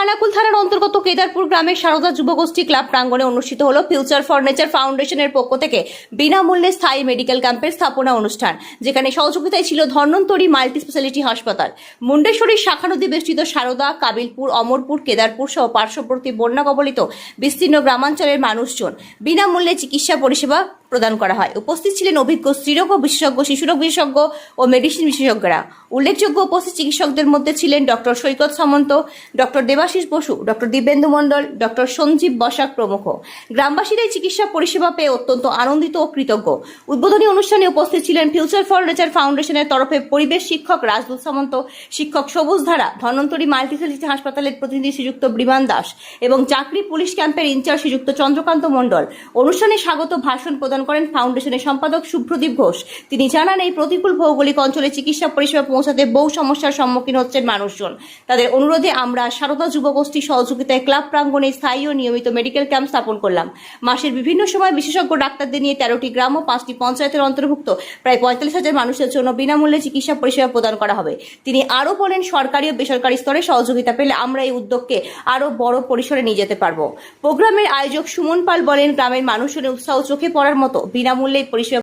খানাকুল থানার অন্তর্গত কেদারপুর গ্রামের সারদা যুবগোষ্ঠী ক্লাব প্রাঙ্গণে অনুষ্ঠিত হলো ফিউচার ফর নেচার ফাউন্ডেশনের পক্ষ থেকে বিনামূল্যে স্থায়ী মেডিকেল ক্যাম্পের স্থাপনা অনুষ্ঠান, যেখানে সহযোগিতায় ছিল ধন্বন্তরী মাল্টি স্পেশালিটি হাসপাতাল, মুন্ডেশ্বরীর শাখা নদী বেষ্টিত সারদা, কাবিলপুর, অমরপুর, কেদারপুর সহ পার্শ্ববর্তী বন্যা কবলিত বিস্তীর্ণ গ্রামাঞ্চলের মানুষজন বিনামূল্যে চিকিৎসা পরিষেবা প্রদান করা হয়। উপস্থিত ছিলেন অভিজ্ঞ স্ত্রীরোগ বিশেষজ্ঞ, শিশুরোগ বিশেষজ্ঞ ও মেডিসিন বিশেষজ্ঞরা। উল্লেখযোগ্য উপস্থিত চিকিৎসকদের মধ্যে ছিলেন ডক্টর সৈকত সামন্ত, ডক্টর দেবাশিস বসু, ডক্টর দিব্যেন্দু মণ্ডল, ডক্টর সঞ্জীব বসাক প্রমুখ। গ্রামবাসীরা এই চিকিৎসা পরিষেবা পেয়ে অত্যন্ত আনন্দিত ও কৃতজ্ঞ। উদ্বোধনী অনুষ্ঠানে উপস্থিত ছিলেন ফিউচার ফর নেচার ফাউন্ডেশনের তরফে পরিবেশ শিক্ষক রাজদূত সামন্ত, শিক্ষক সবুজ ধারা, ধন্বন্তরী মাল্টি স্পেশালিটি হাসপাতালের প্রতিনিধি শ্রীযুক্ত বিমান দাস এবং চাকরি পুলিশ ক্যাম্পের ইনচার্জ শ্রীযুক্ত চন্দ্রকান্ত মণ্ডল। অনুষ্ঠানে স্বাগত ভাষণ প্রদান করেন ফাউন্ডেশনের সম্পাদক শুভ্রদীপ ঘোষ। তিনি জানান, এই প্রতিকূল ভৌগোলিক অঞ্চলে চিকিৎসা পরিষেবা পৌঁছাতে বহু সমস্যার সম্মুখীন হচ্ছেন মানুষজন। তাদের অনুরোধে আমরা সারদা যুবগোষ্ঠী সহযোগিতায় ক্লাব প্রাঙ্গণে স্থায়ী ও নিয়মিত মেডিকেল ক্যাম্প স্থাপন করলাম। মাসের বিভিন্ন সময় বিশেষজ্ঞ ডাক্তারদের নিয়ে 13টি গ্রাম ও 5টি পঞ্চায়েতের অন্তর্ভুক্ত প্রায় 45,000 মানুষের জন্য বিনামূল্যে চিকিৎসা পরিষেবা প্রদান করা হবে। তিনি আরও বলেন, সরকারি ও বেসরকারি স্তরে সহযোগিতা পেলে আমরা এই উদ্যোগকে আরও বড় পরিসরে নিয়ে যেতে পারব। প্রোগ্রামের আয়োজক সুমন পাল বলেন, গ্রামের মানুষজনের উৎসাহ চোখে পড়ার মতো বিনামূল্যে পরিষেবা